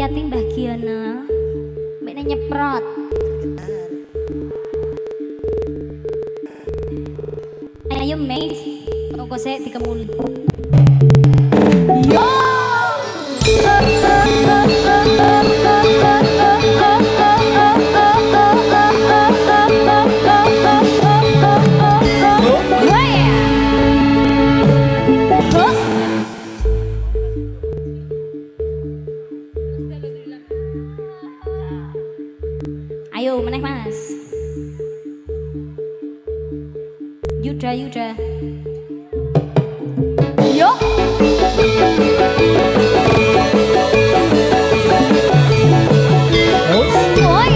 yatim Mbah Giono. Mbaknya nyeprot. Ayo Mace, kok saya dikemuli. Yo! Ayo meneh Mas. Yuda. Yo. Oi.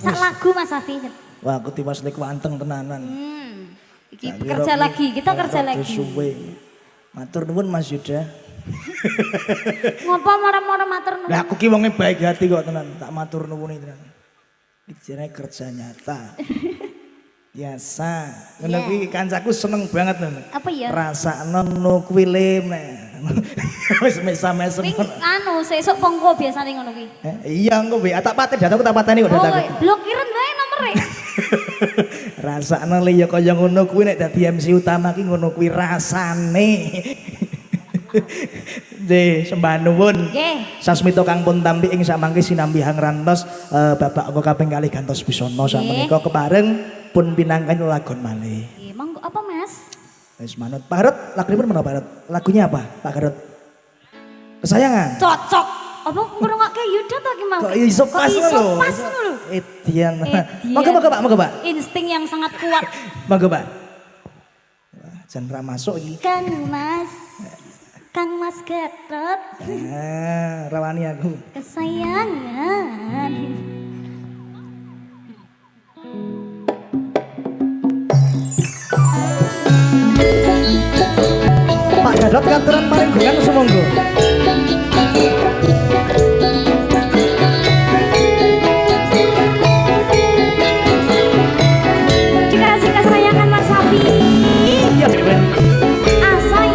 Sak lagu Mas Safi. Wah, aku tiwas nek wanteng tenanan. Iki kerja lagi, kita kerja lagi. Suwe. Matur nuwun Mas Yuda. Ngopo marah-marah matur nuwun? Lah aku ki wonge baik hati kok tenan, tak matur nuwun tenan. Iki jenenge kerja nyata. Biasa. Ngono kuwi kancaku seneng banget lho. Apa ya? Rasakno ngono kuwi lem. Wis mesam-mesem. Wing anu sesuk pongko biasane ngono kuwi. Iya engko WA tak pateni dataku tak pateni kok dataku. Oh, blokiran wae nomere. Rasakno le ya kaya ngono kuwi nek dadi MC utama ki ngono kuwi rasane. Nggih, sembah nuwun. Nggih. Sasmita kang pun tampi ing samangke sinambi hang rantos Bapak angka kaping kalih gantos bisana samenika kepareng pun pinangkan lagon malih. Nggih, monggo apa Mas? Wis manut. Pak Garut, lagunipun menapa Pak Garut? Lagunya apa Pak Garut? Kesayangan. Cocok. Apa ngrungokke Yuda to ki mau? Kok iso pas lho. Pas ngono lho. Edian. Monggo Pak, monggo Pak. Insting yang sangat kuat. Monggo Pak. Wah, jan ra masuk iki. Kang Mas Gatot. Rawani aku. Kesayangan. Pak Gadot kantoran paling goyang semonggo. Dikasih kesayangan Mas Safi. Iya, Ben. Asai.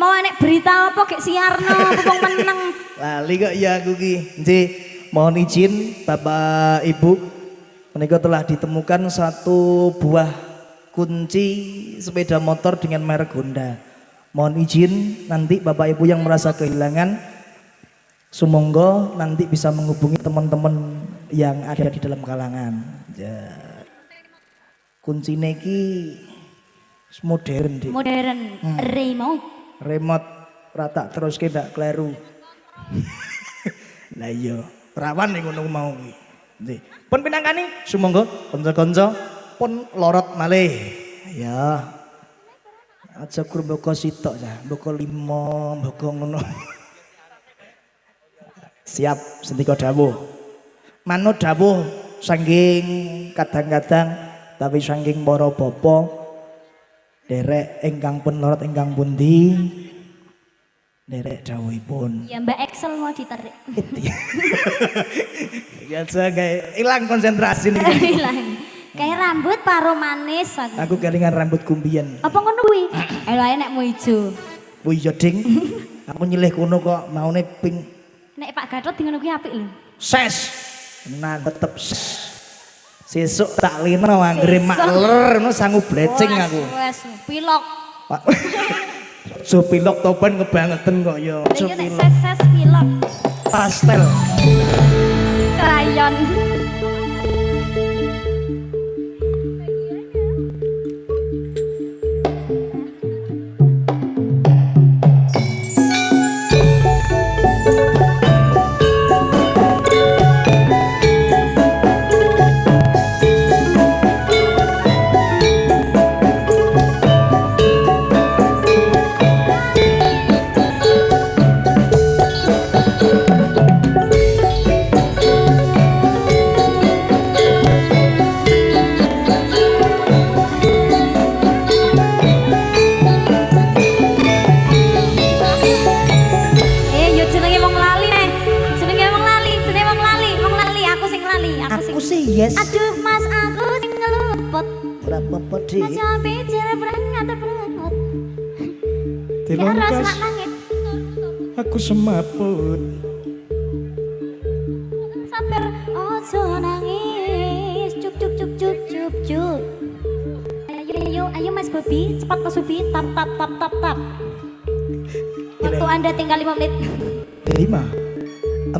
mau nek berita apa gek siarno apa wong meneng. Lali kok ya aku ki. Nggih, mohon izin Bapak Ibu. Menika telah ditemukan satu buah kunci sepeda motor dengan merek Honda. Mohon izin nanti Bapak Ibu yang merasa kehilangan sumangga nanti bisa menghubungi teman-teman yang ada di dalam kalangan. Ya. Kuncine iki modern, Dik. Modern, Remote rata terus tidak kleru. Lah iya, rawan ning ngono mau kuwi. Nggih. Pun pinangkani sumangga kanca-kanca pun lorot malih. Ya. Aja kur mboko sitok ya, mboko 5, mboko ngono. Siap sendika dawuh. Manut dawuh saking kadang-kadang tapi saking para bapa derek ingkang pun lorot ingkang pundi derek dawuhipun. Ya Mbak Excel mau ditarik. Biasa kayak hilang konsentrasi nih. Hilang. Kayak rambut paro manis Aku kelingan rambut kumbian. Apa ngono kuwi? Elo ae nek mau ijo. Wih joding. Aku nyilih kono kok maune pink. Nek Pak Gatot di ngono kuwi apik lho. Ses. Nah tetep ses. Sesuk tak lino anggere makler ngono sangu blecing aku. Wes pilok. Pak. So pilok topan kebangetan kok ya. Lha nek ses pilok. Pastel. Krayon. Yes. Aduh mas aku sing ngeluput. Berapa pedi? Mas jangan bicara berangat berangat. Ya harus mak nangis. Aku semaput. Sabar ojo nangis. Cuk cuk cuk cuk cuk cuk. Ayo Mas Bobi, cepat Mas Bobi. Tap tap tap tap tap. Waktu Anda tinggal 5 menit. 5 4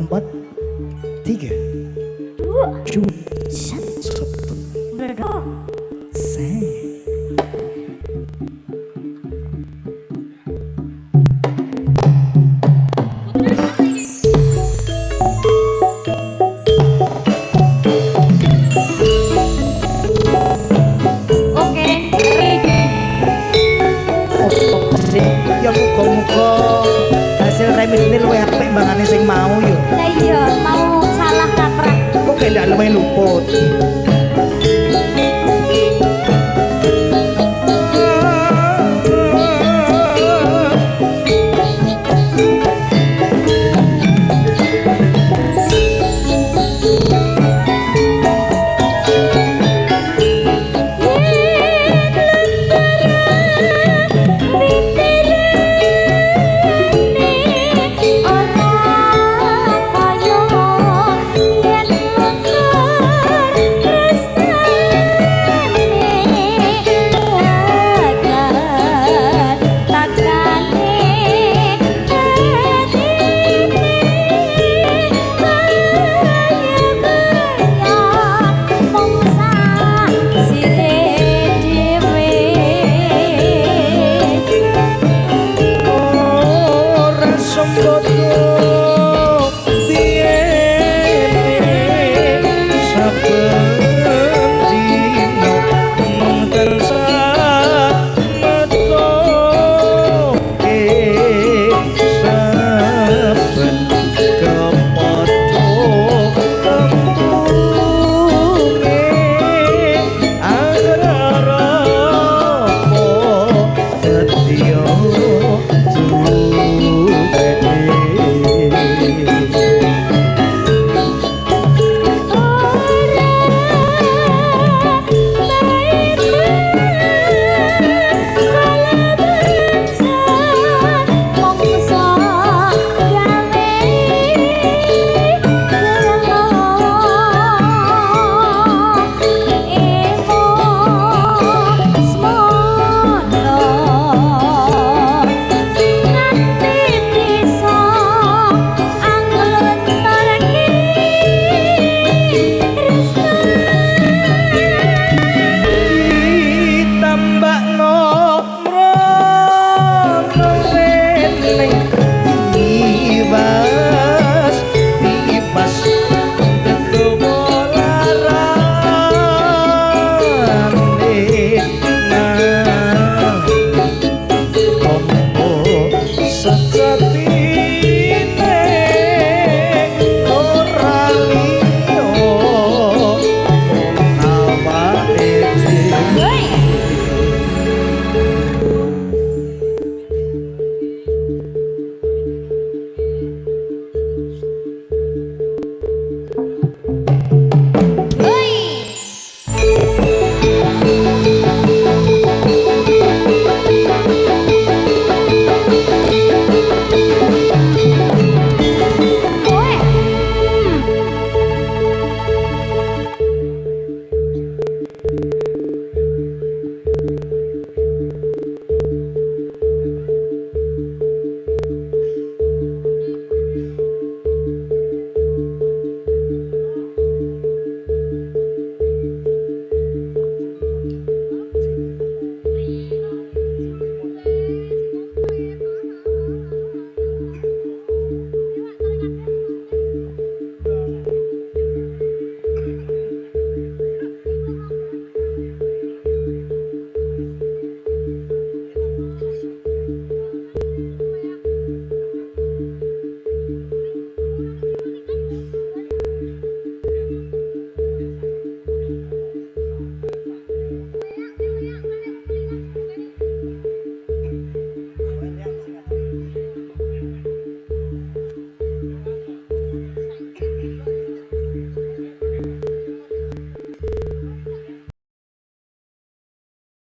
3 2 1